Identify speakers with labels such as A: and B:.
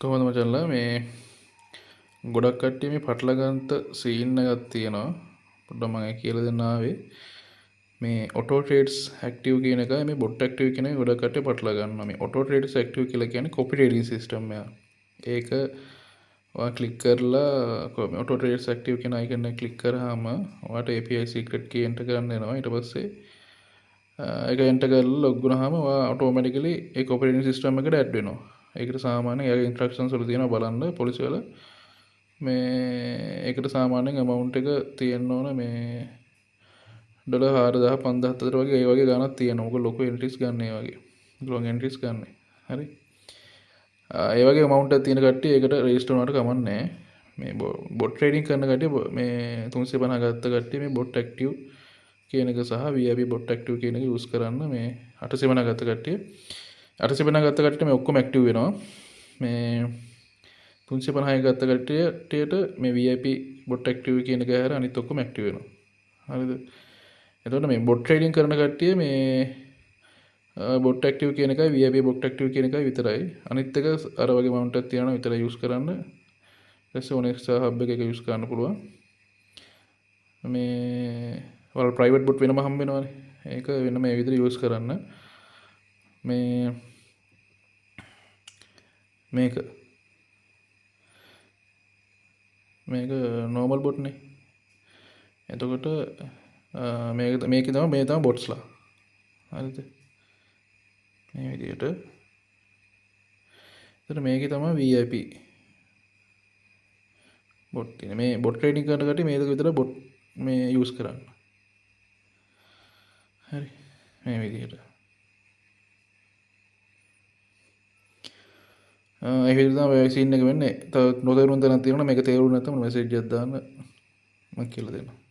A: කොහොමද මචංලා මේ ගොඩක් කට්ටිය මේ පටලගන්ත සීන් එකක් තියෙනවා. පොඩ්ඩක් මම කියලා දෙන්න ආවේ. මේ ඔටෝ ට්‍රේඩ්ස් ඇක්ටිව් කියන එකයි මේ බොට් ඇක්ටිව් කියන එක ගොඩක් කට්ටිය පටල ගන්නවා. මේ ඔටෝ ට්‍රේඩ්ස් ඇක්ටිව් කියලා කියන්නේ කොපි ට්‍රේඩින් සිස්ටම් එක. ඒක ඔයා ක්ලික් කරලා ඔටෝ ට්‍රේඩ්ස් ඇක්ටිව් කියන අයිකන් එක ක්ලික් කරාම ඔයාට API secret key enter කරන්න එනවා. ඊට පස්සේ ඒක එන්ටර් කරලා ලොග් වුණාම ඔයා ඔටෝමැටිකලි ඒ කොපි ට්‍රේඩින් සිස්ටම් එකට ඇඩ් වෙනවා. ඒකට සාමාන්‍යයෙන් එයාගේ ඉන්ස්ට්‍රක්ෂන්ස් වල තියෙනවා බලන්න පොලිසි වල මේ ඒකට සාමාන්‍යයෙන් amount එක තියෙන්න ඕන මේ ඩොලර් 4000 5000 අතර වගේ ඒ වගේ ගණනක් තියෙනවා. මොකද ලොකු එන්ට්‍රීස් ගන්න ඒ වගේ. ලොන් එන්ට්‍රීස් ගන්න. හරි. ඒ වගේ amount එකක් තියෙන කට්ටිය ඒකට රෙජිස්ටර් වුණාට කමක් නැහැ. මේ බොට් ට්‍රේඩින් කරන කට්ටිය මේ 350 ගත්ත කට්ටිය මේ බොට් ඇක්ටිව් කියන එක සහ VIP බොට් ඇක්ටිව් කියන එක යූස් කරන්න මේ 850 ගත්ත කට්ටිය 850 ගත්ත කට්ටිය මේ ඔක්කොම ඇක්ටිව් වෙනවා. මේ 350 ගත්ත කට්ටියට මේ VIP බොට් ඇක්ටිව් කියන එක හැර අනිත් ඔක්කොම ඇක්ටිව් වෙනවා. හරිද? එතකොට මේ බොට් ට්‍රේඩින් කරන කට්ටිය මේ බොට් ඇක්ටිව් කියන එකයි VIP බොට් ඇක්ටිව් කියන එකයි විතරයි. අනිත් එක අර වගේ amount එකක් තියනවා විතරයි යූස් කරන්න. ඊටසේ Onyx hub එක යූස් කරන්න පුළුවන්. මේ වල ප්‍රයිවට් බොට් වෙනම හම්බ වෙනවානේ. ඒක වෙනම මේ විදිහට යූස් කරන්න. මේ මේක නෝමල් බොට්නේ. එතකොට මේක තමයි මේ තමයි බොට්ස්ලා. හරිද? මේ විදිහට. එතකොට මේකේ තමයි VIP බොට් තියෙන්නේ. මේ බොට් ට්‍රේඩින් කරන කට්ටිය මේක විතර බොට් මේ යූස් කරන්න. හරි. මේ විදිහට. ඒ විදිහට තමයි සීන් එක වෙන්නේ. තව නොතේරුම් තැනක් තියෙනවා මේක තේරුම් නැත්නම් මෙසේජ් එකක් දාන්න මම කියලා දෙන්නම්.